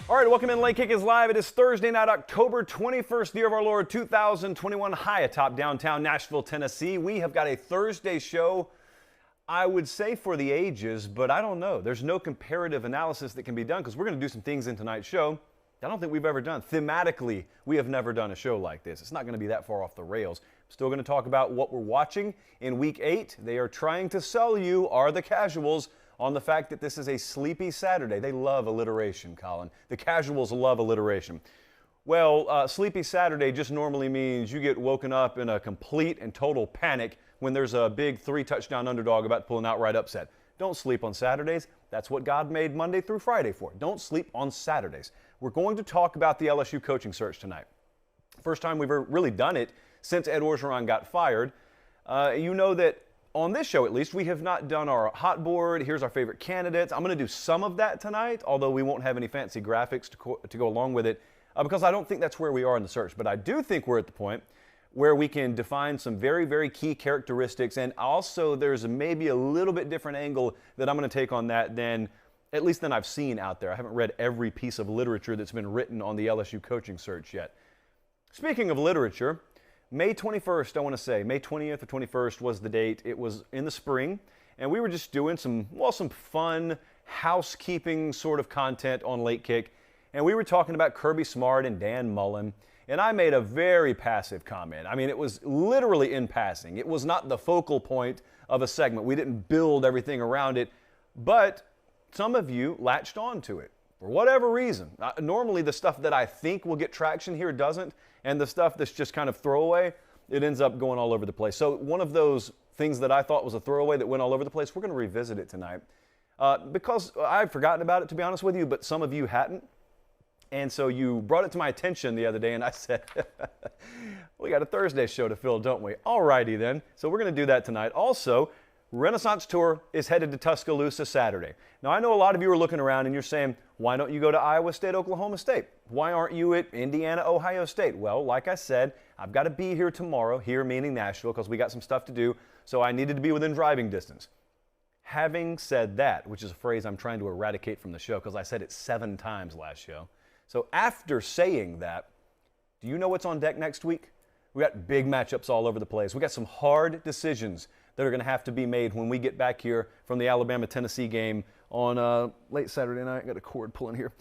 All right, welcome in. Late Kick is live. It is Thursday night, October 21st, year of our Lord, 2021, high atop downtown Nashville, Tennessee. We have got a Thursday show, I would say for the ages, but I don't know. There's no comparative analysis that can be done because we're going to do some things in tonight's show I don't think we've ever done. Thematically, we have never done a show like this. It's not going to be that far off the rails. I'm still going to talk about what we're watching in Week 8. They are trying to sell you, are the casuals, on the fact that this is a sleepy Saturday. They love alliteration, Colin. The casuals love alliteration. Well, sleepy Saturday just normally means you get woken up in a complete and total panic when there's a big 3-touchdown underdog about to pull an outright upset. Don't sleep on Saturdays. That's what God made Monday through Friday for. Don't sleep on Saturdays. We're going to talk about the LSU coaching search tonight. First time we've ever really done it since Ed Orgeron got fired. You know that on this show, at least, we have not done our hot board. Here's our favorite candidates. I'm going to do some of that tonight, although we won't have any fancy graphics to go along with it, because I don't think that's where we are in the search. But I do think we're at the point where we can define some very, very key characteristics, and also there's maybe a little bit different angle that I'm going to take on that than I've seen out there. I haven't read every piece of literature that's been written on the LSU coaching search yet. Speaking of literature, May 21st, I want to say, May 20th or 21st was the date. It was in the spring, and we were just doing some fun housekeeping sort of content on Late Kick, and we were talking about Kirby Smart and Dan Mullen, and I made a very passive comment. I mean, it was literally in passing. It was not the focal point of a segment. We didn't build everything around it, but some of you latched on to it for whatever reason. Normally, the stuff that I think will get traction here doesn't, and the stuff that's just kind of throwaway, it ends up going all over the place. So one of those things that I thought was a throwaway that went all over the place, we're going to revisit it tonight. Because I've forgotten about it, to be honest with you, but some of you hadn't. And so you brought it to my attention the other day, and I said, we got a Thursday show to fill, don't we? All righty then. So we're going to do that tonight. Also, Renaissance Tour is headed to Tuscaloosa Saturday. Now, I know a lot of you are looking around and you're saying, why don't you go to Iowa State, Oklahoma State? Why aren't you at Indiana, Ohio State? Well, like I said, I've got to be here tomorrow, here meaning Nashville, because we got some stuff to do, so I needed to be within driving distance. Having said that, which is a phrase I'm trying to eradicate from the show because I said it 7 times last show. So after saying that, do you know what's on deck next week? We got big matchups all over the place. We got some hard decisions that are going to have to be made when we get back here from the Alabama-Tennessee game on late Saturday night. I got a cord pulling here.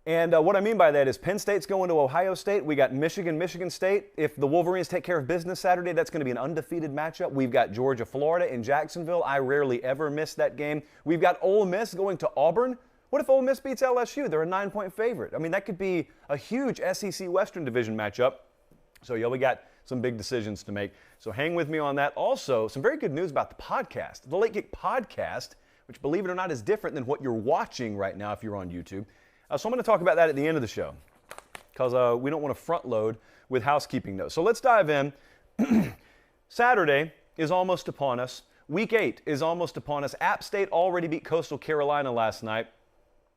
And what I mean by that is Penn State's going to Ohio State. We got Michigan State. If the Wolverines take care of business Saturday, that's going to be an undefeated matchup. We've got Georgia, Florida in Jacksonville. I rarely ever miss that game. We've got Ole Miss going to Auburn. What if Ole Miss beats LSU? They're a 9-point favorite. I mean, that could be a huge SEC Western Division matchup. So, yeah, we got some big decisions to make. So hang with me on that. Also, some very good news about the podcast. The Late Kick podcast, which, believe it or not, is different than what you're watching right now if you're on YouTube. So I'm going to talk about that at the end of the show because we don't want to front load with housekeeping notes. So let's dive in. Saturday is almost upon us. Week 8 is almost upon us. App State already beat Coastal Carolina last night.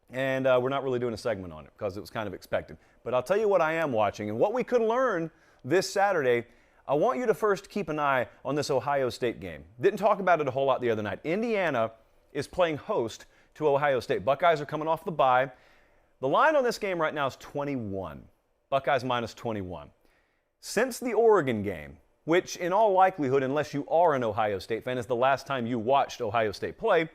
And we're not really doing a segment on it because it was kind of expected. But I'll tell you what I am watching and what we could learn this Saturday. I want you to first keep an eye on this Ohio State game. Didn't talk about it a whole lot the other night. Indiana is playing host to Ohio State. Buckeyes are coming off the bye. The line on this game right now is 21. Buckeyes minus 21. Since the Oregon game, which in all likelihood, unless you are an Ohio State fan, is the last time you watched Ohio State play,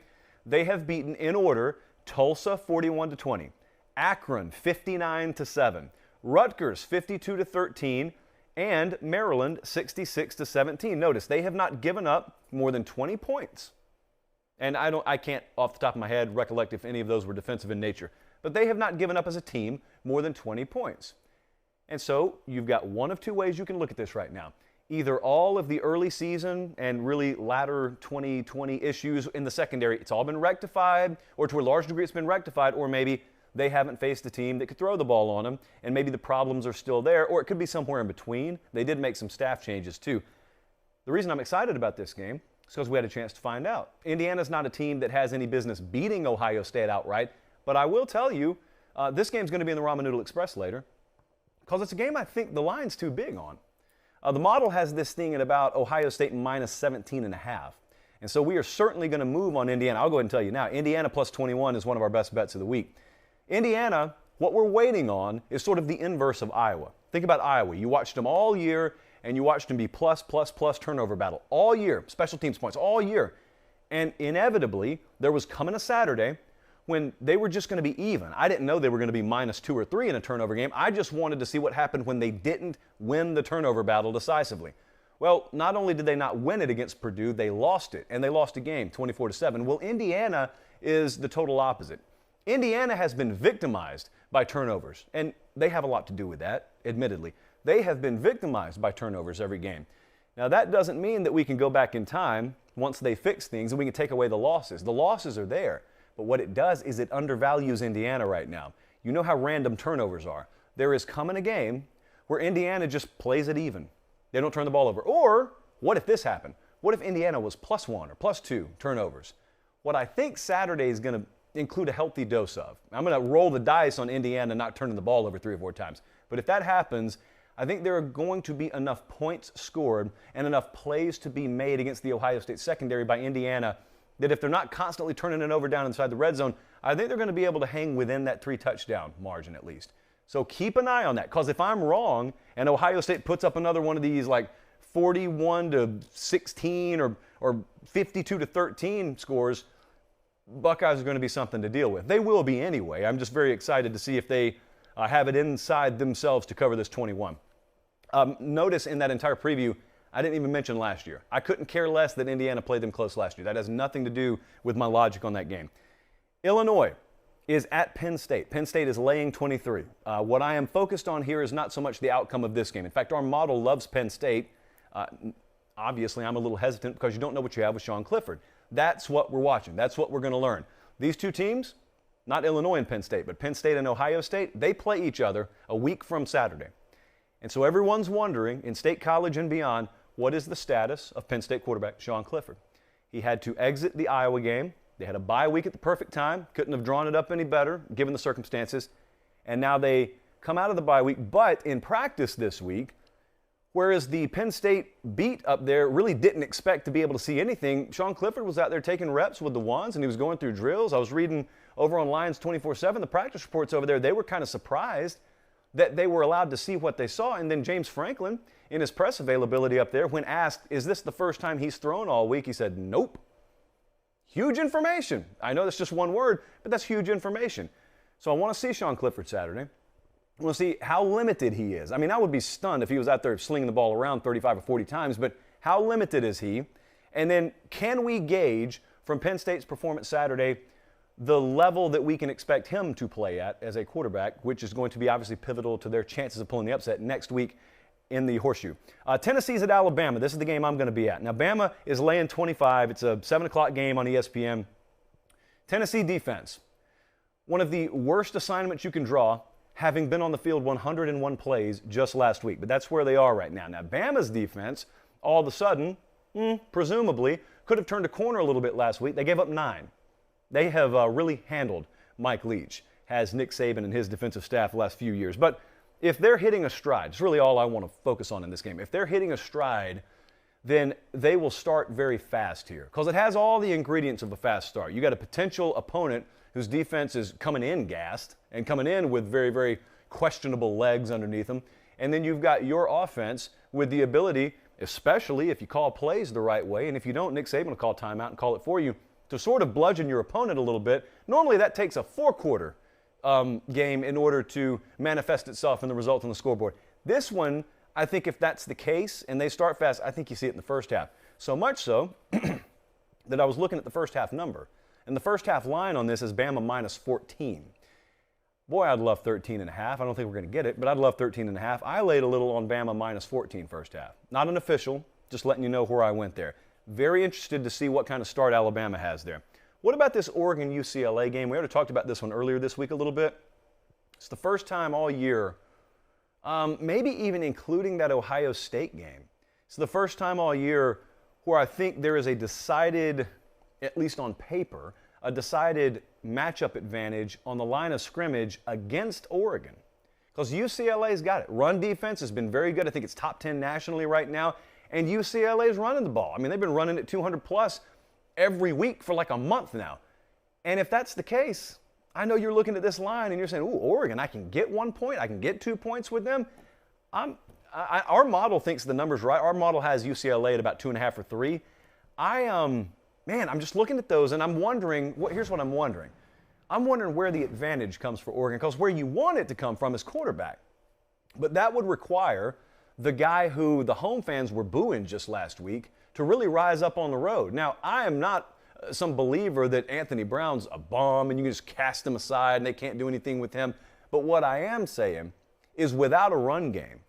they have beaten in order Tulsa 41-20, Akron 59-7, Rutgers 52-13, and Maryland 66-17. Notice they have not given up more than 20 points. And I can't off the top of my head recollect if any of those were defensive in nature, but they have not given up as a team more than 20 points. And so you've got one of two ways you can look at this right now. Either all of the early season and really latter 2020 issues in the secondary, it's all been rectified, or to a large degree it's been rectified, or maybe they haven't faced a team that could throw the ball on them, and maybe the problems are still there, or it could be somewhere in between. They did make some staff changes too. The reason I'm excited about this game is because we had a chance to find out. Indiana's not a team that has any business beating Ohio State outright, but I will tell you, this game's going to be in the Ramen Noodle Express later, because it's a game I think the line's too big on. The model has this thing at about Ohio State minus 17.5. And so we are certainly going to move on Indiana. I'll go ahead and tell you now, Indiana plus 21 is one of our best bets of the week. Indiana What we're waiting on is sort of the inverse of Iowa. Think about Iowa. You watched them all year, and you watched them be plus turnover battle all year, special teams points all year. And inevitably, there was coming a Saturday when they were just going to be even. I didn't know they were going to be -2 or 3 in a turnover game. I just wanted to see what happened when they didn't win the turnover battle decisively. Well, not only did they not win it against Purdue, they lost it, and they lost a game 24-7. Well, Indiana is the total opposite. Indiana has been victimized by turnovers, and they have a lot to do with that, admittedly. They have been victimized by turnovers every game. Now, that doesn't mean that we can go back in time once they fix things and we can take away the losses. The losses are there, but what it does is it undervalues Indiana right now. You know how random turnovers are. There is coming a game where Indiana just plays it even. They don't turn the ball over. Or, what if this happened? What if Indiana was +1 or +2 turnovers? What I think Saturday is going to include a healthy dose of. I'm going to roll the dice on Indiana not turning the ball over 3 or 4 times. But if that happens, I think there are going to be enough points scored and enough plays to be made against the Ohio State secondary by Indiana that if they're not constantly turning it over down inside the red zone, I think they're going to be able to hang within that 3-touchdown margin at least. So keep an eye on that, because if I'm wrong and Ohio State puts up another one of these like 41-16 or 52-13 scores, Buckeyes are going to be something to deal with. They will be anyway. I'm just very excited to see if they have it inside themselves to cover this 21. Notice in that entire preview, I didn't even mention last year. I couldn't care less that Indiana played them close last year. That has nothing to do with my logic on that game. Illinois is at Penn State. Penn State is laying 23. What I am focused on here is not so much the outcome of this game. In fact, our model loves Penn State. Obviously, I'm a little hesitant because you don't know what you have with Sean Clifford. That's what we're watching. That's what we're going to learn. These two teams, not Illinois and Penn State, but Penn State and Ohio State, they play each other a week from Saturday. And so everyone's wondering, in State College and beyond, what is the status of Penn State quarterback Sean Clifford? He had to exit the Iowa game. They had a bye week at the perfect time. Couldn't have drawn it up any better, given the circumstances. And now they come out of the bye week, but in practice this week, whereas the Penn State beat up there really didn't expect to be able to see anything, Sean Clifford was out there taking reps with the ones, and he was going through drills. I was reading over on Lions 24/7, the practice reports over there. They were kind of surprised that they were allowed to see what they saw. And then James Franklin, in his press availability up there, when asked, is this the first time he's thrown all week? He said, nope. Huge information. I know that's just one word, but that's huge information. So I want to see Sean Clifford Saturday. I want to see how limited he is. I mean, I would be stunned if he was out there slinging the ball around 35 or 40 times, but how limited is he? And then can we gauge from Penn State's performance Saturday the level that we can expect him to play at as a quarterback, which is going to be obviously pivotal to their chances of pulling the upset next week in the Horseshoe. Tennessee's at Alabama. This is the game I'm going to be at. Now, Bama is laying 25. It's a 7 o'clock game on ESPN. Tennessee defense, one of the worst assignments you can draw, having been on the field 101 plays just last week. But that's where they are right now. Now, Bama's defense, all of a sudden, presumably, could have turned a corner a little bit last week. They gave up 9. They have really handled Mike Leach, has Nick Saban and his defensive staff the last few years. But if they're hitting a stride, it's really all I want to focus on in this game. If they're hitting a stride, then they will start very fast here, because it has all the ingredients of a fast start. You got a potential opponent whose defense is coming in gassed and coming in with very, very questionable legs underneath them. And then you've got your offense with the ability, especially if you call plays the right way, and if you don't, Nick Saban will call timeout and call it for you, to sort of bludgeon your opponent a little bit. Normally that takes a 4-quarter game in order to manifest itself in the result on the scoreboard. This one, I think if that's the case and they start fast, I think you see it in the first half. So much so that I was looking at the first half number. And the first half line on this is Bama -14. Boy, I'd love 13.5. I don't think we're going to get it, but I'd love 13.5. I laid a little on Bama -14 first half. Not an official, just letting you know where I went there. Very interested to see what kind of start Alabama has there. What about this Oregon-UCLA game? We already talked about this one earlier this week a little bit. It's the first time all year, maybe even including that Ohio State game. It's the first time all year where I think there is a decided, at least on paper, a decided matchup advantage on the line of scrimmage against Oregon. Because UCLA's got it. Run defense has been very good. I think it's top 10 nationally right now. And UCLA's running the ball. I mean, they've been running it 200 plus every week for like a month now. And if that's the case, I know you're looking at this line and you're saying, ooh, Oregon, I can get 1 point, I can get 2 points with them. Our model thinks the number's right. Our model has UCLA at about 2.5 or 3. I'm just looking at those and I'm wondering, here's what I'm wondering. I'm wondering where the advantage comes for Oregon, because where you want it to come from is quarterback. But that would require the guy who the home fans were booing just last week to really rise up on the road. Now, I am not some believer that Anthony Brown's a bum and you can just cast him aside and they can't do anything with him. But what I am saying is, without a run game,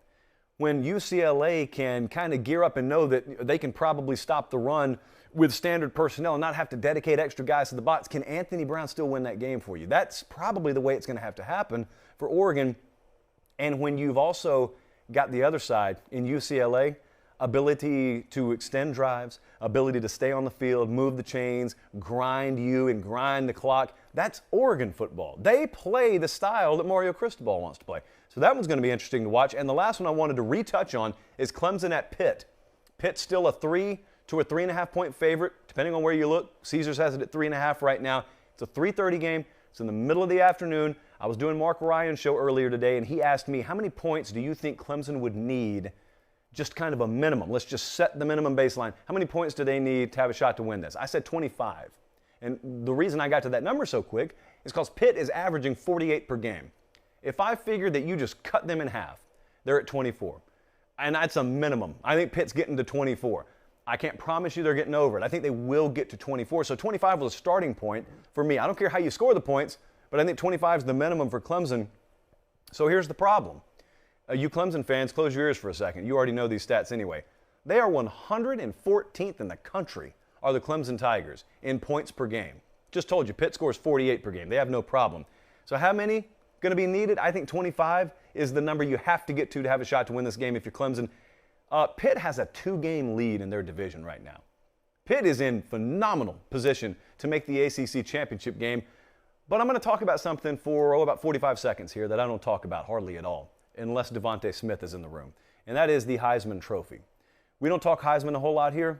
when UCLA can kind of gear up and know that they can probably stop the run with standard personnel and not have to dedicate extra guys to the box, can Anthony Brown still win that game for you? That's probably the way it's going to have to happen for Oregon. And when you've also got the other side in UCLA, ability to extend drives, ability to stay on the field, move the chains, grind you and grind the clock, that's Oregon football. They play the style that Mario Cristobal wants to play. So that one's going to be interesting to watch. And the last one I wanted to retouch on is Clemson at Pitt. Pitt's still a 3 to a 3.5 point favorite, depending on where you look. Caesars has it at 3.5 right now. It's a 3:30 game. It's in the middle of the afternoon. I was doing Mark Ryan's show earlier today, and he asked me, how many points do you think Clemson would need, just kind of a minimum? Let's just set the minimum baseline. How many points do they need to have a shot to win this? I said 25. And the reason I got to that number so quick is because Pitt is averaging 48 per game. If I figured that you just cut them in half, they're at 24. And that's a minimum. I think Pitt's getting to 24. I can't promise you they're getting over it. I think they will get to 24. So 25 was a starting point for me. I don't care how you score the points, but I think 25 is the minimum for Clemson. So here's the problem. You Clemson fans, close your ears for a second. You already know these stats anyway. They are 114th in the country, are the Clemson Tigers, in points per game. Just told you, Pitt scores 48 per game. They have no problem. So how many going to be needed? I think 25 is the number you have to get to have a shot to win this game if you're Clemson. Pitt has a 2-game lead in their division right now. Pitt is in phenomenal position to make the ACC championship game. But I'm going to talk about something for about 45 seconds here that I don't talk about hardly at all, unless Devontae Smith is in the room, and that is the Heisman Trophy. We don't talk Heisman a whole lot here.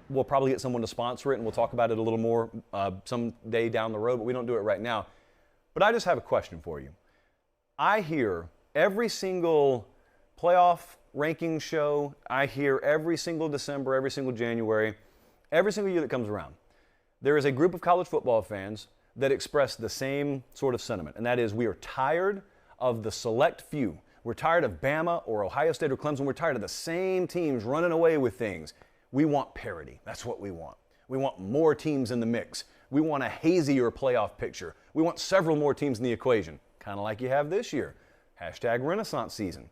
We'll probably get someone to sponsor it, and we'll talk about it a little more someday down the road, but we don't do it right now. But I just have a question for you. I hear every single playoff ranking show, I hear every single December, every single January, every single year that comes around, there is a group of college football fans that express the same sort of sentiment, and that is, we are tired of the select few. We're tired of Bama or Ohio State or Clemson. We're tired of the same teams running away with things. We want parity. That's what we want. We want more teams in the mix. We want a hazier playoff picture. We want several more teams in the equation, kind of like you have this year. Hashtag Renaissance season.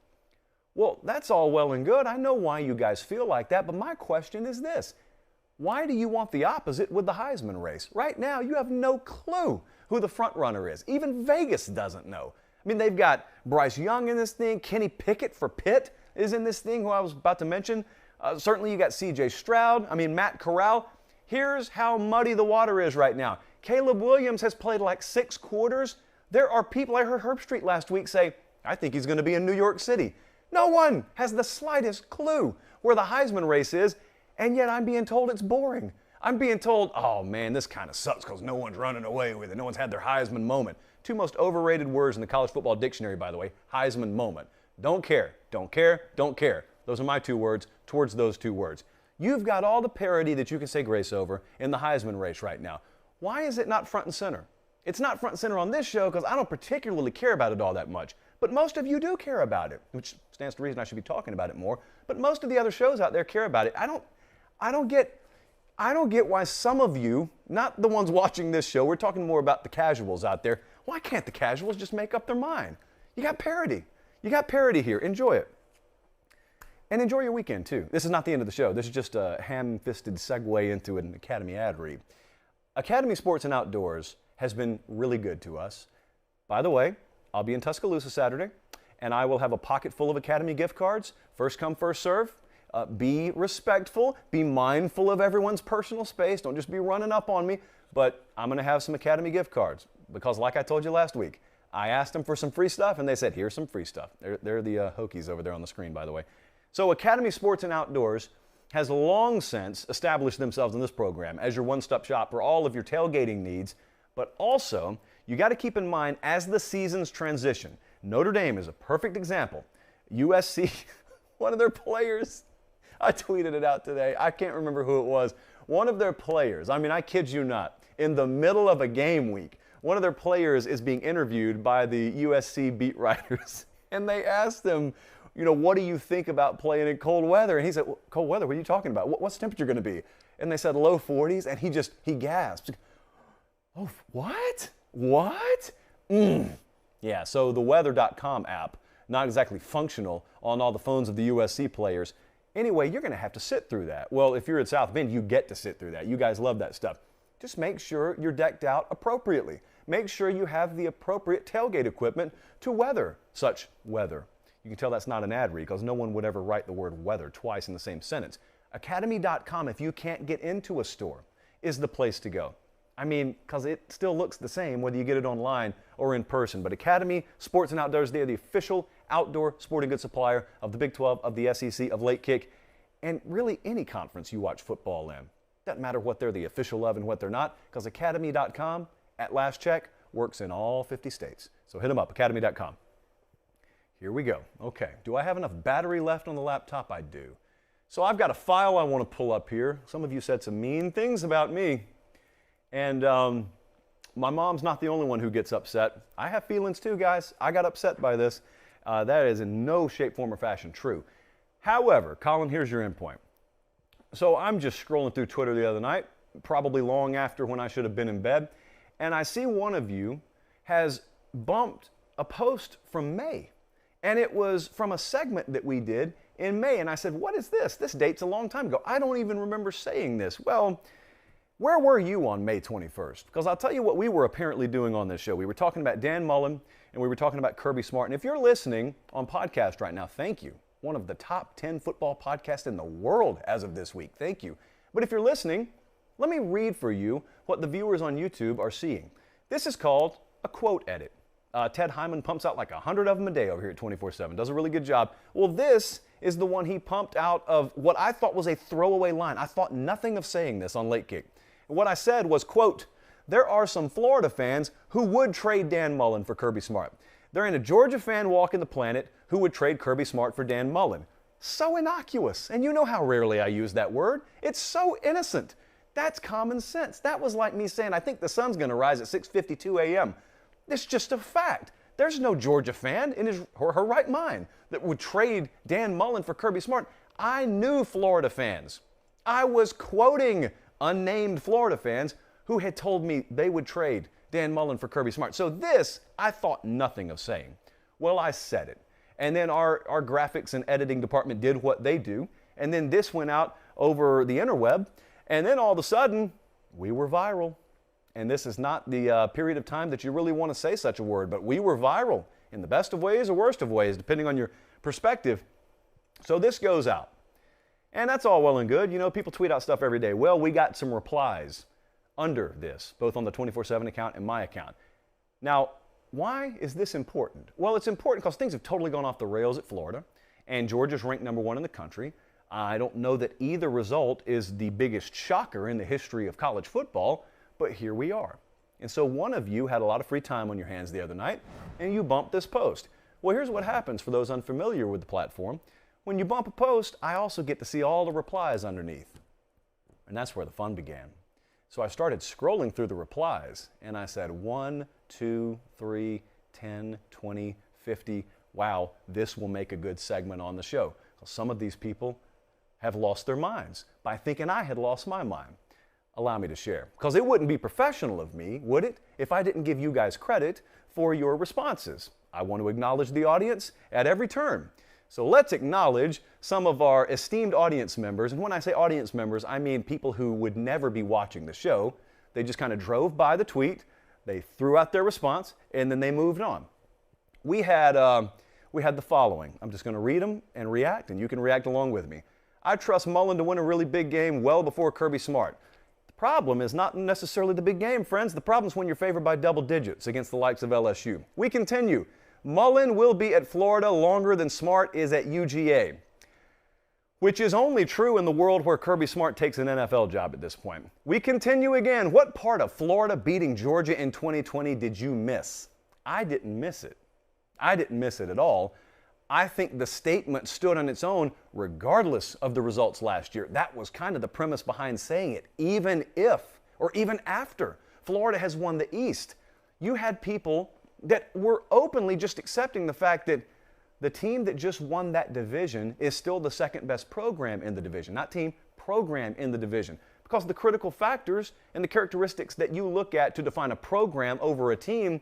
Well, that's all well and good. I know why you guys feel like that, but my question is this. Why do you want the opposite with the Heisman race? Right now, you have no clue who the front runner is. Even Vegas doesn't know. I mean, they've got Bryce Young in this thing. Kenny Pickett for Pitt is in this thing, who I was about to mention. Certainly, you got C.J. Stroud. Matt Corral. Here's how muddy the water is right now. Caleb Williams has played like 6 quarters. There are people, I heard Herb Street last week say, I think he's going to be in New York City. No one has the slightest clue where the Heisman race is, and yet I'm being told it's boring. I'm being told, oh man, this kind of sucks because no one's running away with it. No one's had their Heisman moment. 2 most overrated words in the college football dictionary, by the way, Heisman moment. Don't care, don't care, don't care. Those are my 2 words towards those 2 words. You've got all the parity that you can say grace over in the Heisman race right now. Why is it not front and center? It's not front and center on this show because I don't particularly care about it all that much. But most of you do care about it, which stands to reason I should be talking about it more. But most of the other shows out there care about it. I don't get why some of you, not the ones watching this show, we're talking more about the casuals out there. Why can't the casuals just make up their mind? You got parity. You got parity here. Enjoy it. And enjoy your weekend, too. This is not the end of the show. This is just a ham-fisted segue into an Academy ad read. Academy Sports and Outdoors has been really good to us. By the way, I'll be in Tuscaloosa Saturday, and I will have a pocket full of Academy gift cards. First come, first serve. Be respectful. Be mindful of everyone's personal space. Don't just be running up on me. But I'm going to have some Academy gift cards because, like I told you last week, I asked them for some free stuff, and they said, here's some free stuff. They're the Hokies over there on the screen, by the way. So Academy Sports and Outdoors has long since established themselves in this program as your one-stop shop for all of your tailgating needs. But also, you got to keep in mind as the seasons transition, Notre Dame is a perfect example. USC, one of their players, I tweeted it out today. I can't remember who it was. One of their players, I mean, I kid you not, in the middle of a game week, one of their players is being interviewed by the USC beat writers. And they asked him, what do you think about playing in cold weather? And he said, well, cold weather, what are you talking about? What's the temperature going to be? And they said low 40s, and he gasped. Oh, what? What? Yeah, so the weather.com app, not exactly functional on all the phones of the USC players. Anyway, you're going to have to sit through that. Well, if you're at South Bend, you get to sit through that. You guys love that stuff. Just make sure you're decked out appropriately. Make sure you have the appropriate tailgate equipment to weather such weather. You can tell that's not an ad read because no one would ever write the word weather twice in the same sentence. Academy.com, if you can't get into a store, is the place to go. I mean, because it still looks the same whether you get it online or in person. But Academy Sports and Outdoors, they are the official outdoor sporting goods supplier of the Big 12, of the SEC, of Late Kick, and really any conference you watch football in. Doesn't matter what they're the official of and what they're not, because Academy.com, at last check, works in all 50 states. So hit them up, Academy.com. Here we go. Okay, do I have enough battery left on the laptop? I do. So I've got a file I want to pull up here. Some of you said some mean things about me. And my mom's not the only one who gets upset. I have feelings too, guys. I got upset by this. That is in no shape, form, or fashion true. However, Colin, here's your endpoint. So I'm just scrolling through Twitter the other night, probably long after when I should have been in bed, and I see one of you has bumped a post from May. And it was from a segment that we did in May. And I said, what is this? This date's a long time ago. I don't even remember saying this. Well, where were you on May 21st? Because I'll tell you what we were apparently doing on this show. We were talking about Dan Mullen, and we were talking about Kirby Smart. And if you're listening on podcast right now, thank you. One of the top 10 football podcasts in the world as of this week. Thank you. But if you're listening, let me read for you what the viewers on YouTube are seeing. This is called a quote edit. Ted Hyman pumps out like 100 of them a day over here at 24/7. Does a really good job. Well, this is the one he pumped out of what I thought was a throwaway line. I thought nothing of saying this on Late Kick. What I said was, quote, there are some Florida fans who would trade Dan Mullen for Kirby Smart. There ain't a Georgia fan walking the planet who would trade Kirby Smart for Dan Mullen. So innocuous. And you know how rarely I use that word. It's so innocent. That's common sense. That was like me saying, I think the sun's going to rise at 6:52 a.m. It's just a fact. There's no Georgia fan in his or her right mind that would trade Dan Mullen for Kirby Smart. I knew Florida fans. I was quoting unnamed Florida fans who had told me they would trade Dan Mullen for Kirby Smart. So this, I thought nothing of saying. Well, I said it. And then our graphics and editing department did what they do. And then this went out over the interweb. And then all of a sudden, we were viral. And this is not the period of time that you really want to say such a word, but we were viral in the best of ways or worst of ways, depending on your perspective. So this goes out. And that's all well and good. You know, people tweet out stuff every day. Well, we got some replies under this, both on the 24/7 account and my account. Now, why is this important? Well, it's important because things have totally gone off the rails at Florida, and Georgia's ranked #1 in the country. I don't know that either result is the biggest shocker in the history of college football, but here we are. And so one of you had a lot of free time on your hands the other night, and you bumped this post. Well, here's what happens for those unfamiliar with the platform. When you bump a post, I also get to see all the replies underneath. And that's where the fun began. So I started scrolling through the replies, and I said 1, 2, 3, 10, 20, 50. Wow, this will make a good segment on the show. Some of these people have lost their minds by thinking I had lost my mind. Allow me to share. Because it wouldn't be professional of me, would it, if I didn't give you guys credit for your responses. I want to acknowledge the audience at every turn. So let's acknowledge some of our esteemed audience members. And when I say audience members, I mean people who would never be watching the show. They just kind of drove by the tweet, they threw out their response, and then they moved on. We had the following. I'm just going to read them and react, and you can react along with me. I trust Mullen to win a really big game well before Kirby Smart. Problem is not necessarily the big game, friends. The problem is when you're favored by double digits against the likes of LSU. We continue. Mullen will be at Florida longer than Smart is at UGA. which is only true in the world where Kirby Smart takes an NFL job at this point. We continue again. What part of Florida beating Georgia in 2020 did you miss? I didn't miss it. I didn't miss it at all. I think the statement stood on its own regardless of the results last year. That was kind of the premise behind saying it. Even if, or even after, Florida has won the East, you had people that were openly just accepting the fact that the team that just won that division is still the second best program in the division. Not team, program in the division. Because the critical factors and the characteristics that you look at to define a program over a team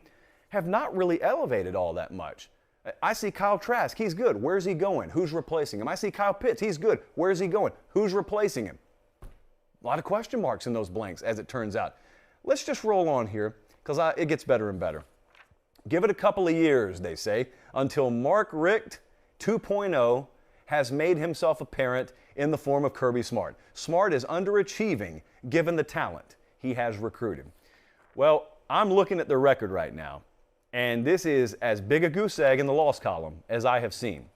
have not really elevated all that much. I see Kyle Trask, he's good. Where's he going? Who's replacing him? I see Kyle Pitts, he's good. Where's he going? Who's replacing him? A lot of question marks in those blanks, as it turns out. Let's just roll on here, because it gets better and better. Give it a couple of years, they say, until Mark Richt 2.0 has made himself apparent in the form of Kirby Smart. Smart is underachieving given the talent he has recruited. Well, I'm looking at the record right now, and this is as big a goose egg in the loss column as I have seen.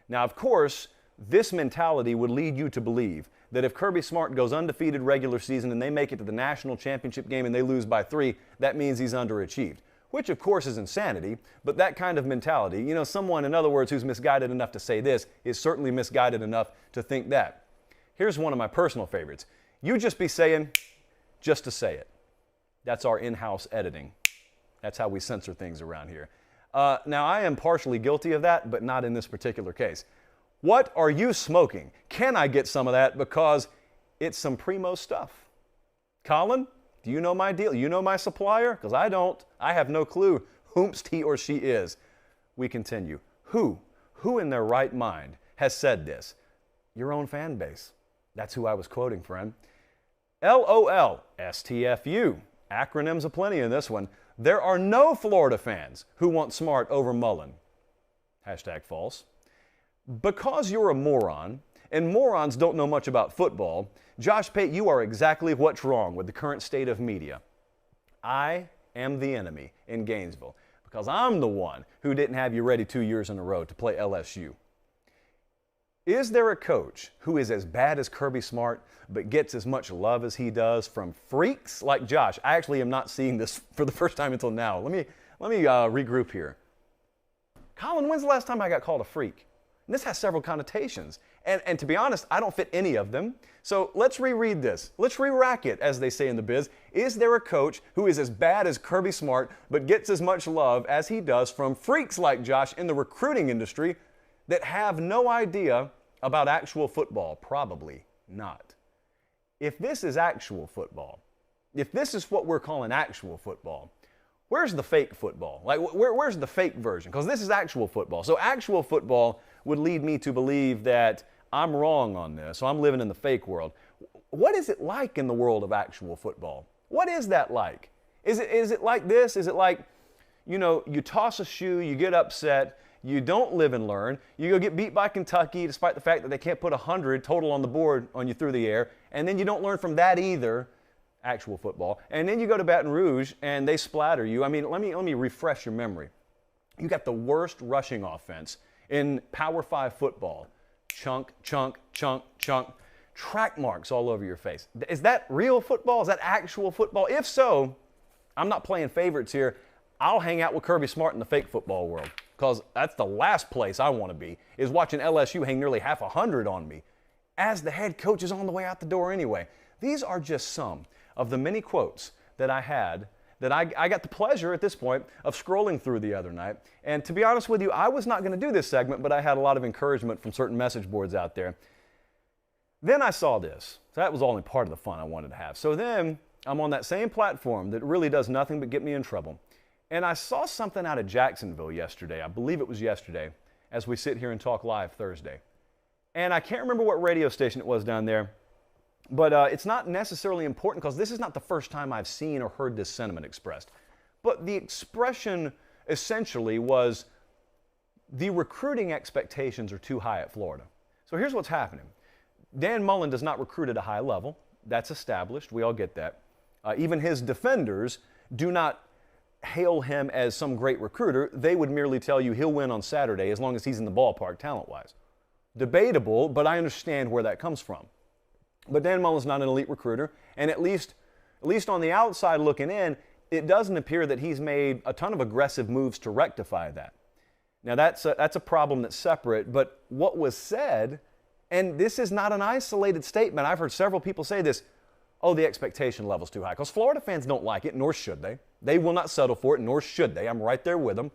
Now, of course, this mentality would lead you to believe that if Kirby Smart goes undefeated regular season and they make it to the national championship game and they lose by 3, that means he's underachieved. Which, of course, is insanity, but that kind of mentality, someone, in other words, who's misguided enough to say this is certainly misguided enough to think that. Here's one of my personal favorites. You just be saying, just to say it. That's our in-house editing. That's how we censor things around here. Now, I am partially guilty of that, but not in this particular case. What are you smoking? Can I get some of that? Because it's some primo stuff. Colin? Do you know my deal? You know my supplier? Because I don't. I have no clue whomst he or she is. We continue. Who in their right mind has said this? Your own fan base. That's who I was quoting, friend. LOL, STFU. Acronyms aplenty in this one. There are no Florida fans who want Smart over Mullen. Hashtag false. Because you're a moron, and morons don't know much about football, Josh Pate, you are exactly what's wrong with the current state of media. I am the enemy in Gainesville because I'm the one who didn't have you ready 2 years in a row to play LSU. Is there a coach who is as bad as Kirby Smart but gets as much love as he does from freaks like Josh? I actually am not seeing this for the first time until now. Let me regroup here. Colin, when's the last time I got called a freak? And this has several connotations. And to be honest, I don't fit any of them. So let's reread this. Let's re-rack it, as they say in the biz. Is there a coach who is as bad as Kirby Smart but gets as much love as he does from freaks like Josh in the recruiting industry that have no idea about actual football? Probably not. If this is actual football, if this is what we're calling actual football, where's the fake football? Like, where's the fake version? Because this is actual football. So actual football would lead me to believe that I'm wrong on this, so I'm living in the fake world. What is it like in the world of actual football? What is that like? Is it like this? Is it like, you toss a shoe, you get upset, you don't live and learn, you go get beat by Kentucky despite the fact that they can't put 100 total on the board on you through the air, and then you don't learn from that either, actual football, and then you go to Baton Rouge and they splatter you. I mean, let me refresh your memory. You got the worst rushing offense in Power 5 football. Chunk, chunk, chunk, chunk. Track marks all over your face. Is that real football? Is that actual football? If so, I'm not playing favorites here. I'll hang out with Kirby Smart in the fake football world because that's the last place I want to be, is watching LSU hang nearly half 100 on me as the head coach is on the way out the door anyway. These are just some of the many quotes that I had that I got the pleasure at this point of scrolling through the other night. And to be honest with you, I was not going to do this segment, but I had a lot of encouragement from certain message boards out there. Then I saw this. So that was only part of the fun I wanted to have. So then I'm on that same platform that really does nothing but get me in trouble. And I saw something out of Jacksonville yesterday. I believe it was yesterday, as we sit here and talk live Thursday. And I can't remember what radio station it was down there. But it's not necessarily important because this is not the first time I've seen or heard this sentiment expressed. But the expression essentially was the recruiting expectations are too high at Florida. So here's what's happening. Dan Mullen does not recruit at a high level. That's established. We all get that. Even his defenders do not hail him as some great recruiter. They would merely tell you he'll win on Saturday as long as he's in the ballpark talent-wise. Debatable, but I understand where that comes from. But Dan Mullen's not an elite recruiter, and at least on the outside looking in, it doesn't appear that he's made a ton of aggressive moves to rectify that. Now that's a problem that's separate, but what was said, and this is not an isolated statement, I've heard several people say this, oh, the expectation level's too high, because Florida fans don't like it, nor should they. They will not settle for it, nor should they. I'm right there with them.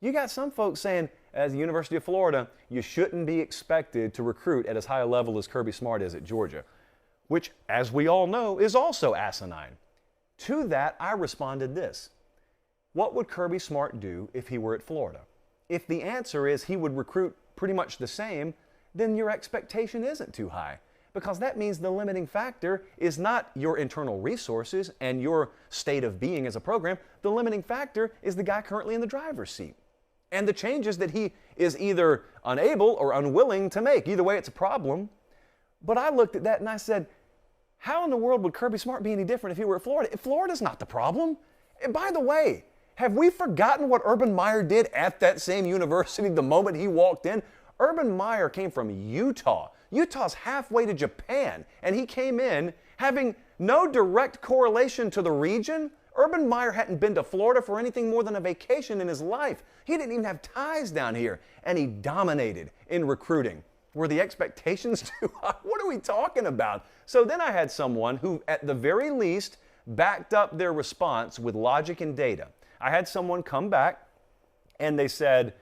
You got some folks saying, as the University of Florida, you shouldn't be expected to recruit at as high a level as Kirby Smart is at Georgia, which, as we all know, is also asinine. To that, I responded this. What would Kirby Smart do if he were at Florida? If the answer is he would recruit pretty much the same, then your expectation isn't too high, because that means the limiting factor is not your internal resources and your state of being as a program. The limiting factor is the guy currently in the driver's seat and the changes that he is either unable or unwilling to make. Either way, it's a problem. But I looked at that and I said, how in the world would Kirby Smart be any different if he were at Florida? Florida's not the problem. And by the way, have we forgotten what Urban Meyer did at that same university the moment he walked in? Urban Meyer came from Utah. Utah's halfway to Japan, and he came in having no direct correlation to the region. Urban Meyer hadn't been to Florida for anything more than a vacation in his life. He didn't even have ties down here, and he dominated in recruiting. Were the expectations too high? What are we talking about? So then I had someone who, at the very least, backed up their response with logic and data. I had someone come back, and they said,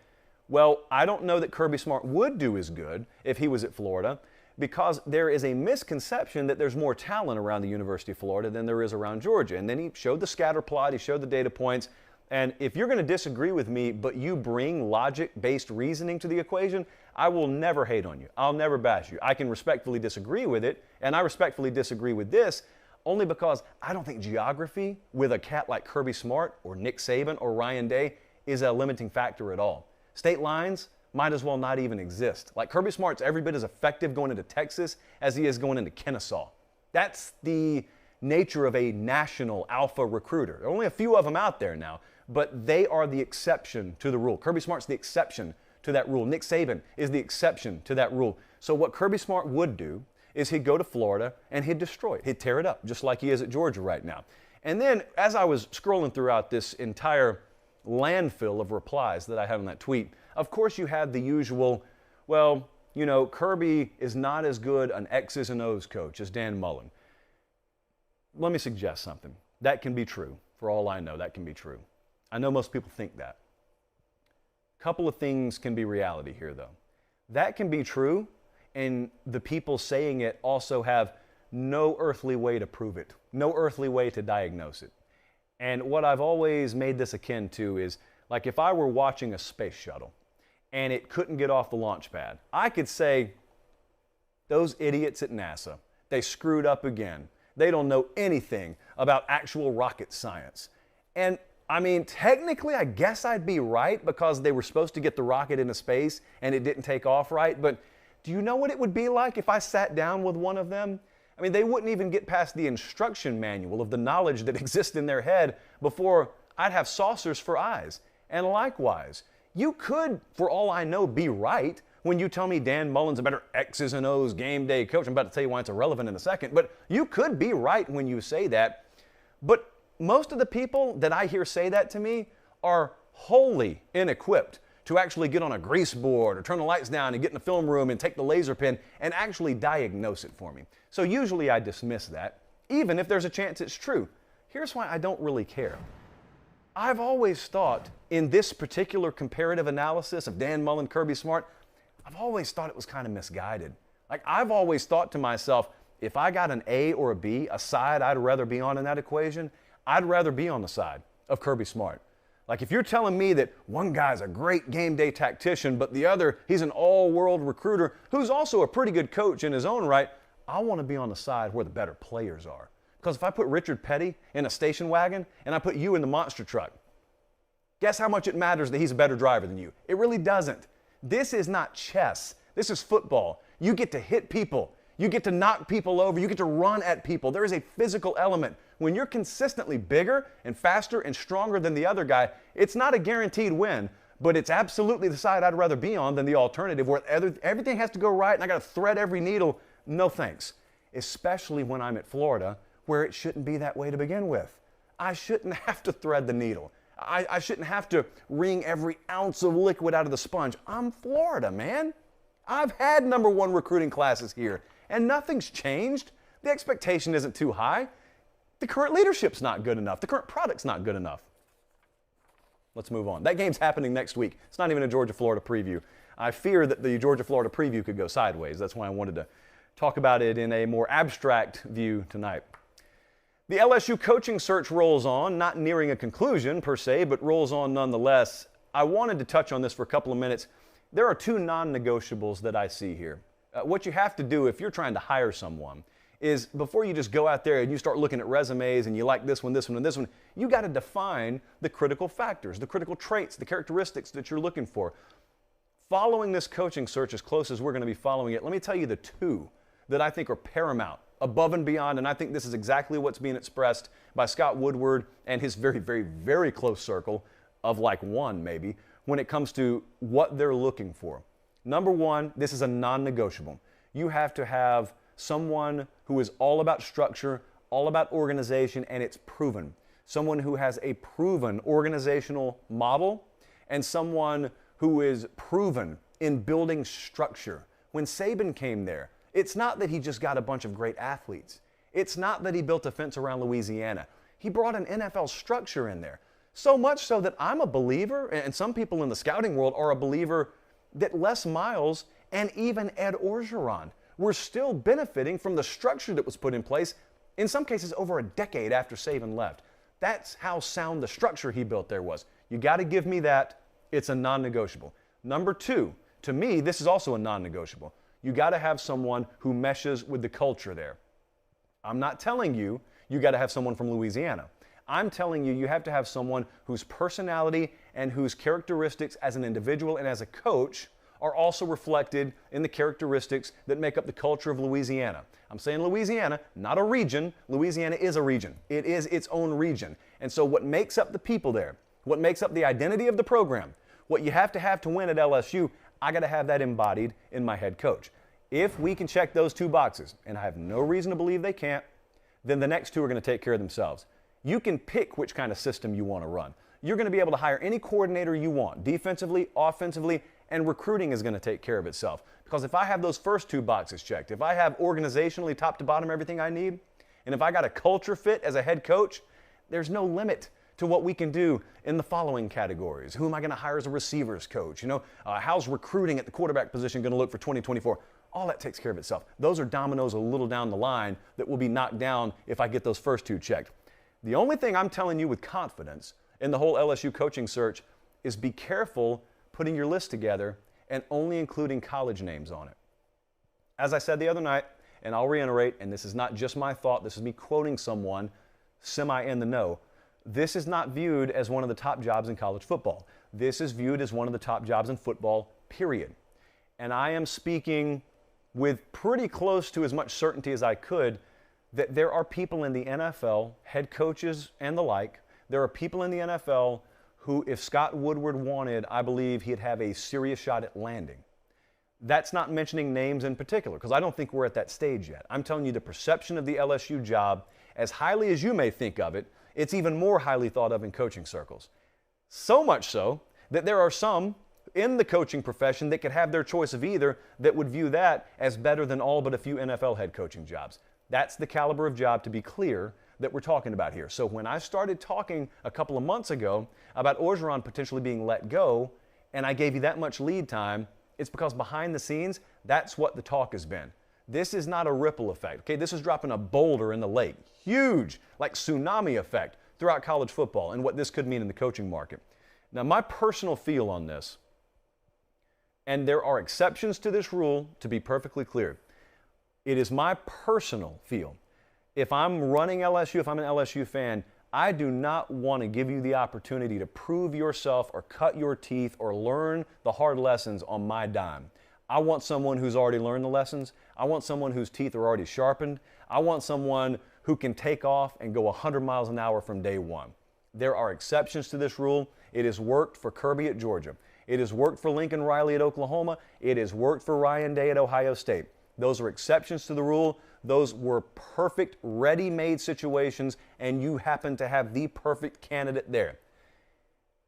well, I don't know that Kirby Smart would do as good if he was at Florida, because there is a misconception that there's more talent around the University of Florida than there is around Georgia. And then he showed the scatter plot, he showed the data points, and if you're going to disagree with me, but you bring logic-based reasoning to the equation, I will never hate on you. I'll never bash you. I can respectfully disagree with it, and I respectfully disagree with this, only because I don't think geography with a cat like Kirby Smart or Nick Saban or Ryan Day is a limiting factor at all. State lines might as well not even exist. Like Kirby Smart's every bit as effective going into Texas as he is going into Kennesaw. That's the nature of a national alpha recruiter. There are only a few of them out there now, but they are the exception to the rule. Kirby Smart's the exception to that rule. Nick Saban is the exception to that rule. So what Kirby Smart would do is he'd go to Florida and he'd destroy it. He'd tear it up, just like he is at Georgia right now. And then as I was scrolling throughout this entire landfill of replies that I had on that tweet, of course you had the usual, well, you know, Kirby is not as good an X's and O's coach as Dan Mullen. Let me suggest something. That can be true. For all I know, that can be true. I know most people think that. A couple of things can be reality here, though. That can be true, and the people saying it also have no earthly way to prove it, no earthly way to diagnose it. And what I've always made this akin to is, like if I were watching a space shuttle and it couldn't get off the launch pad, I could say, those idiots at NASA, they screwed up again. They don't know anything about actual rocket science. And I mean, technically, I guess I'd be right because they were supposed to get the rocket into space and it didn't take off right. But do you know what it would be like if I sat down with one of them? I mean, they wouldn't even get past the instruction manual of the knowledge that exists in their head before I'd have saucers for eyes. And likewise, you could, for all I know, be right when you tell me Dan Mullen's a better X's and O's game day coach. I'm about to tell you why it's irrelevant in a second, but you could be right when you say that. But most of the people that I hear say that to me are wholly inequipped to actually get on a grease board or turn the lights down and get in the film room and take the laser pen and actually diagnose it for me. So usually I dismiss that, even if there's a chance it's true. Here's why I don't really care. I've always thought in this particular comparative analysis of Dan Mullen, Kirby Smart, I've always thought it was kind of misguided. Like I've always thought to myself, if I got an A or a B, a side I'd rather be on in that equation, I'd rather be on the side of Kirby Smart. Like if you're telling me that one guy's a great game day tactician, but the other, he's an all-world recruiter who's also a pretty good coach in his own right, I want to be on the side where the better players are. Because if I put Richard Petty in a station wagon and I put you in the monster truck, guess how much it matters that he's a better driver than you? It really doesn't. This is not chess. This is football. You get to hit people. You get to knock people over. You get to run at people. There is a physical element. When you're consistently bigger and faster and stronger than the other guy, it's not a guaranteed win, but it's absolutely the side I'd rather be on than the alternative where everything has to go right and I got to thread every needle. No thanks. Especially when I'm at Florida, where it shouldn't be that way to begin with. I shouldn't have to thread the needle. I shouldn't have to wring every ounce of liquid out of the sponge. I'm Florida, man. I've had #1 recruiting classes here, and nothing's changed. The expectation isn't too high. The current leadership's not good enough. The current product's not good enough. Let's move on. That game's happening next week. It's not even a Georgia-Florida preview. I fear that the Georgia-Florida preview could go sideways. That's why I wanted to talk about it in a more abstract view tonight. The LSU coaching search rolls on, not nearing a conclusion per se, but rolls on nonetheless. I wanted to touch on this for a couple of minutes. There are two non-negotiables that I see here. What you have to do if you're trying to hire someone is before you just go out there and you start looking at resumes and you like this one, and this one, you got to define the critical factors, the critical traits, the characteristics that you're looking for. Following this coaching search as close as we're going to be following it, let me tell you the two that I think are paramount, above and beyond, and I think this is exactly what's being expressed by Scott Woodward and his very, very, very close circle of like one maybe, when it comes to what they're looking for. #1, this is a non-negotiable. You have to have someone who is all about structure, all about organization, and it's proven. Someone who has a proven organizational model and someone who is proven in building structure. When Saban came there, it's not that he just got a bunch of great athletes. It's not that he built a fence around Louisiana. He brought an NFL structure in there. So much so that I'm a believer, and some people in the scouting world are a believer, that Les Miles and even Ed Orgeron were still benefiting from the structure that was put in place, in some cases over a decade after Saban left. That's how sound the structure he built there was. You got to give me that. It's a non-negotiable. #2, to me, this is also a non-negotiable. You got to have someone who meshes with the culture there. I'm not telling you got to have someone from Louisiana. I'm telling you have to have someone whose personality and whose characteristics as an individual and as a coach are also reflected in the characteristics that make up the culture of Louisiana. I'm saying Louisiana, not a region. Louisiana is a region. It is its own region. And so what makes up the people there, what makes up the identity of the program, what you have to win at LSU, I got to have that embodied in my head coach. If we can check those two boxes, and I have no reason to believe they can't, then the next two are going to take care of themselves. You can pick which kind of system you want to run. You're going to be able to hire any coordinator you want, defensively, offensively, and recruiting is going to take care of itself. Because if I have those first two boxes checked, if I have organizationally top to bottom everything I need, and if I got a culture fit as a head coach, there's no limit to what we can do in the following categories. Who am I going to hire as a receivers coach? How's recruiting at the quarterback position going to look for 2024? All that takes care of itself. Those are dominoes a little down the line that will be knocked down if I get those first two checked. The only thing I'm telling you with confidence in the whole LSU coaching search is be careful putting your list together and only including college names on it. As I said the other night, and I'll reiterate, and this is not just my thought, this is me quoting someone semi in the know, this is not viewed as one of the top jobs in college football. This is viewed as one of the top jobs in football, period. And I am speaking with pretty close to as much certainty as I could that there are people in the NFL, head coaches and the like, there are people in the NFL who, if Scott Woodward wanted, I believe he'd have a serious shot at landing. That's not mentioning names in particular, because I don't think we're at that stage yet. I'm telling you the perception of the LSU job, as highly as you may think of it, it's even more highly thought of in coaching circles. So much so that there are some in the coaching profession that could have their choice of either that would view that as better than all but a few NFL head coaching jobs. That's the caliber of job, to be clear, that we're talking about here. So when I started talking a couple of months ago about Orgeron potentially being let go, and I gave you that much lead time, it's because behind the scenes, that's what the talk has been. This is not a ripple effect, okay? This is dropping a boulder in the lake. Huge, like tsunami effect throughout college football and what this could mean in the coaching market. Now, my personal feel on this, and there are exceptions to this rule, to be perfectly clear. It is my personal feel. If I'm running LSU, if I'm an LSU fan, I do not want to give you the opportunity to prove yourself or cut your teeth or learn the hard lessons on my dime. I want someone who's already learned the lessons. I want someone whose teeth are already sharpened. I want someone who can take off and go 100 miles an hour from day one. There are exceptions to this rule, It has worked for Kirby at Georgia. It has worked for Lincoln Riley at Oklahoma. It has worked for Ryan Day at Ohio State. Those are exceptions to the rule. Those were perfect, ready-made situations, and you happen to have the perfect candidate there.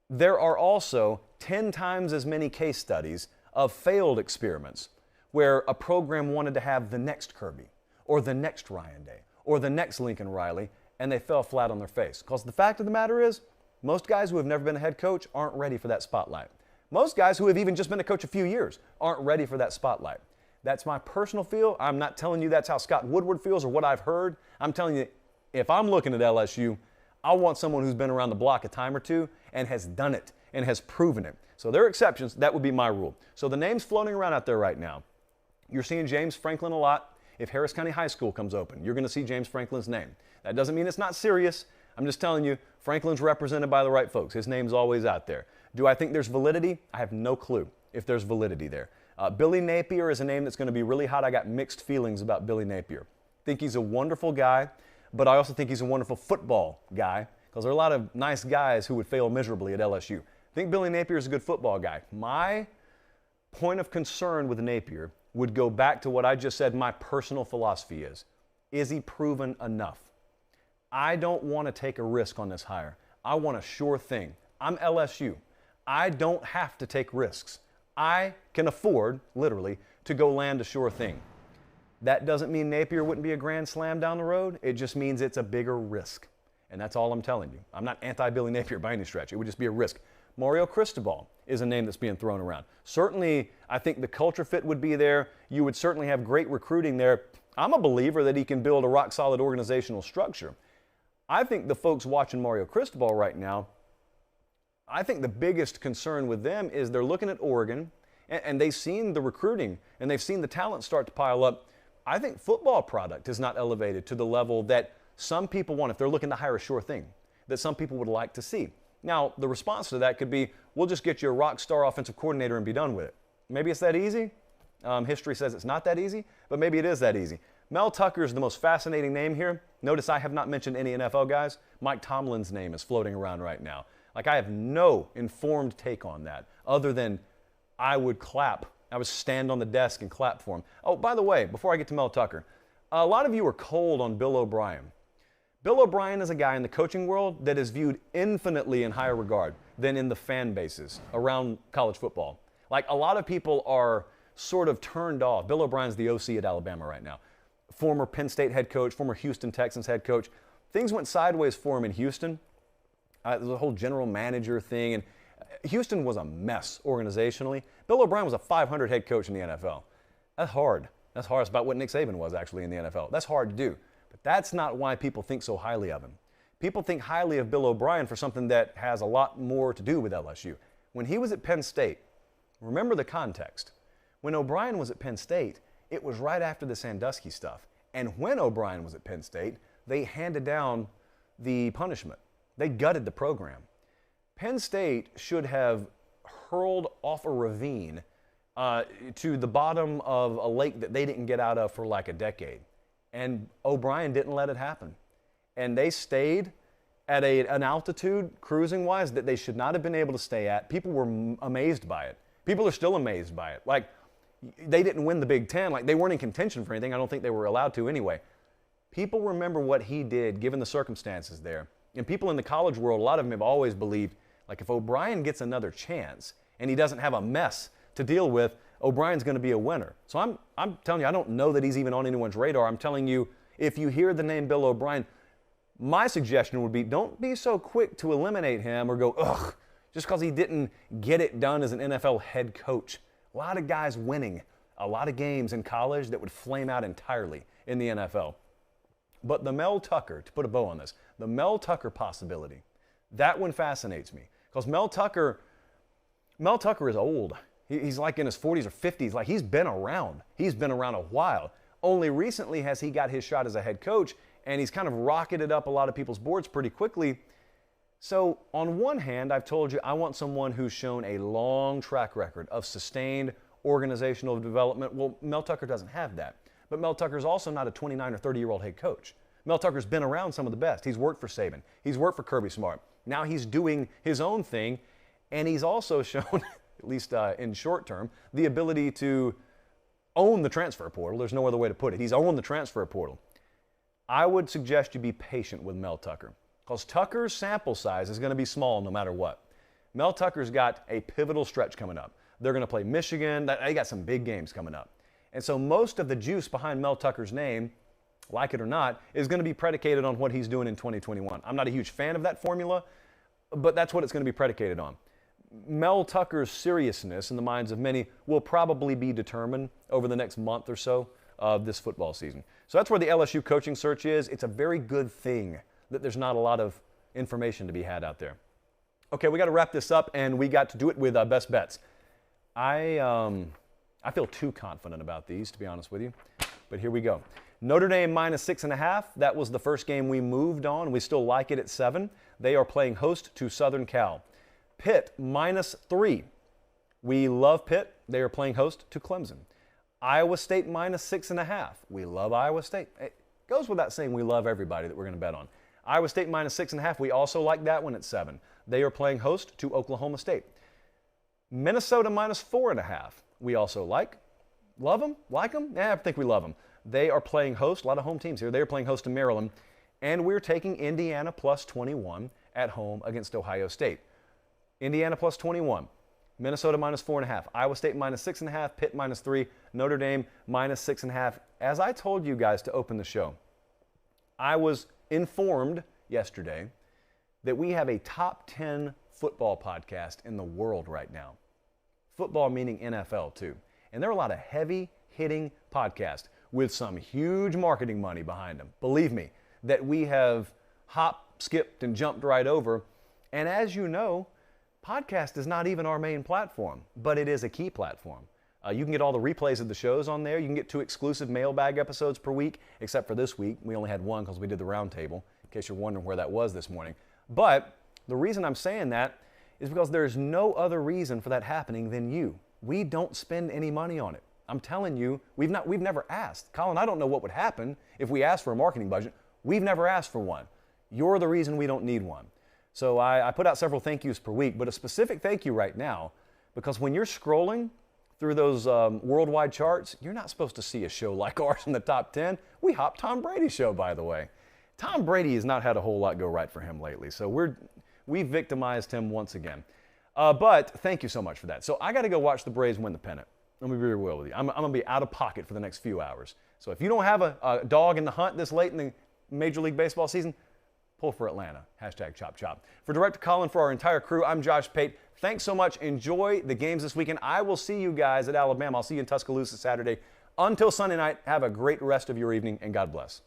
There are also 10 times as many case studies of failed experiments where a program wanted to have the next Kirby or the next Ryan Day or the next Lincoln Riley, and they fell flat on their face. Because the fact of the matter is, most guys who have never been a head coach aren't ready for that spotlight. Most guys who have even just been a coach a few years aren't ready for that spotlight. That's my personal feel. I'm not telling you that's how Scott Woodward feels or what I've heard. I'm telling you, if I'm looking at LSU, I want someone who's been around the block a time or two and has done it and has proven it. So there are exceptions. That would be my rule. So the names floating around out there right now, you're seeing James Franklin a lot. If Harris County High School comes open, you're going to see James Franklin's name. That doesn't mean it's not serious. I'm just telling you, Franklin's represented by the right folks. His name's always out there. Do I think there's validity? I have no clue if there's validity there. Billy Napier is a name that's going to be really hot. I got mixed feelings about Billy Napier. I think he's a wonderful guy, but I also think he's a wonderful football guy because there are a lot of nice guys who would fail miserably at LSU. I think Billy Napier is a good football guy. My point of concern with Napier would go back to what I just said my personal philosophy is. Is he proven enough? I don't want to take a risk on this hire. I want a sure thing. I'm LSU. I don't have to take risks. I can afford, literally, to go land a sure thing. That doesn't mean Napier wouldn't be a grand slam down the road. It just means it's a bigger risk. And that's all I'm telling you. I'm not anti-Billy Napier by any stretch. It would just be a risk. Mario Cristobal is a name that's being thrown around. Certainly, I think the culture fit would be there. You would certainly have great recruiting there. I'm a believer that he can build a rock-solid organizational structure. I think the folks watching Mario Cristobal right now, I think the biggest concern with them is they're looking at Oregon, and they've seen the recruiting, and they've seen the talent start to pile up. I think football product is not elevated to the level that some people want, if they're looking to hire a sure thing, that some people would like to see. Now, the response to that could be, we'll just get you a rock star offensive coordinator and be done with it. Maybe it's that easy. History says it's not that easy, but maybe it is that easy. Mel Tucker is the most fascinating name here. Notice I have not mentioned any NFL guys. Mike Tomlin's name is floating around right now. Like, I have no informed take on that other than I would clap. I would stand on the desk and clap for him. Oh, by the way, before I get to Mel Tucker, a lot of you are cold on Bill O'Brien. Bill O'Brien is a guy in the coaching world that is viewed infinitely in higher regard than in the fan bases around college football. Like, a lot of people are sort of turned off. Bill O'Brien's the OC at Alabama right now. Former Penn State head coach, former Houston Texans head coach. Things went sideways for him in Houston. There's a whole general manager thing, and Houston was a mess organizationally. Bill O'Brien was a 500 head coach in the NFL. That's hard. That's hard. It's about what Nick Saban was actually in the NFL. That's hard to do. But that's not why people think so highly of him. People think highly of Bill O'Brien for something that has a lot more to do with LSU. When he was at Penn State, remember the context. When O'Brien was at Penn State, it was right after the Sandusky stuff. And when O'Brien was at Penn State, they handed down the punishment. They gutted the program. Penn State should have hurled off a ravine to the bottom of a lake that they didn't get out of for like a decade. And O'Brien didn't let it happen. And they stayed at an altitude, cruising-wise, that they should not have been able to stay at. People were amazed by it. People are still amazed by it. Like, they didn't win the Big Ten. Like, they weren't in contention for anything. I don't think they were allowed to anyway. People remember what he did, given the circumstances there. And people in the college world, a lot of them have always believed, like, if O'Brien gets another chance and he doesn't have a mess to deal with, O'Brien's going to be a winner. So I'm telling you, I don't know that he's even on anyone's radar. I'm telling you, if you hear the name Bill O'Brien, my suggestion would be don't be so quick to eliminate him or go, ugh, just because he didn't get it done as an NFL head coach. A lot of guys winning a lot of games in college that would flame out entirely in the NFL. But the Mel Tucker, to put a bow on this, the Mel Tucker possibility, that one fascinates me. Because Mel Tucker is old. He's like in his 40s or 50s. Like, he's been around. He's been around a while. Only recently has he got his shot as a head coach, and he's kind of rocketed up a lot of people's boards pretty quickly. So on one hand, I've told you I want someone who's shown a long track record of sustained organizational development. Well, Mel Tucker doesn't have that. But Mel Tucker's also not a 29 or 30-year-old head coach. Mel Tucker's been around some of the best. He's worked for Saban. He's worked for Kirby Smart. Now he's doing his own thing, And he's also shown, at least in short term, the ability to own the transfer portal. There's no other way to put it. He's owned the transfer portal. I would suggest you be patient with Mel Tucker, because Tucker's sample size is going to be small no matter what. Mel Tucker's got a pivotal stretch coming up. They're going to play Michigan. They got some big games coming up. And so most of the juice behind Mel Tucker's name, like it or not, is going to be predicated on what he's doing in 2021. I'm not a huge fan of that formula, but that's what it's going to be predicated on. Mel Tucker's seriousness in the minds of many will probably be determined over the next month or so of this football season. So that's where the LSU coaching search is. It's a very good thing that there's not a lot of information to be had out there. Okay, we got to wrap this up, and we got to do it with best bets. I feel too confident about these, to be honest with you, but here we go. Notre Dame -6.5. That was the first game we moved on. We still like it at 7. They are playing host to Southern Cal. Pitt -3. We love Pitt. They are playing host to Clemson. Iowa State -6.5. We love Iowa State. It goes without saying we love everybody that we're going to bet on. Iowa State -6.5. We also like that one at 7. They are playing host to Oklahoma State. Minnesota -4.5. We also like. Love them? Like them? Yeah, I think we love them. They are playing host. A lot of home teams here. They are playing host to Maryland. And we're taking Indiana +21 at home against Ohio State. Indiana +21. Minnesota -4.5. Iowa State -6.5. Pitt -3. Notre Dame -6.5. As I told you guys to open the show, I was informed yesterday that we have a top 10 football podcast in the world right now. Football meaning NFL too. And there are a lot of heavy-hitting podcasts with some huge marketing money behind them. Believe me, that we have hopped, skipped, and jumped right over. And as you know, podcast is not even our main platform, but it is a key platform. You can get all the replays of the shows on there. You can get 2 exclusive mailbag episodes per week, except for this week. We only had 1 because we did the roundtable, in case you're wondering where that was this morning. But the reason I'm saying that is because there's no other reason for that happening than you. We don't spend any money on it. I'm telling you, we've never asked. Colin, I don't know what would happen if we asked for a marketing budget. We've never asked for one. You're the reason we don't need one. So I put out several thank yous per week, but a specific thank you right now, because when you're scrolling through those worldwide charts, you're not supposed to see a show like ours in the top 10. We hopped Tom Brady's show, by the way. Tom Brady has not had a whole lot go right for him lately, so we victimized him once again. But thank you so much for that. So I got to go watch the Braves win the pennant. Let me be real with you. I'm going to be out of pocket for the next few hours. So if you don't have a dog in the hunt this late in the Major League Baseball season, pull for Atlanta. #ChopChop. For Director Colin, for our entire crew, I'm Josh Pate. Thanks so much. Enjoy the games this weekend. I will see you guys at Alabama. I'll see you in Tuscaloosa Saturday. Until Sunday night, have a great rest of your evening, and God bless.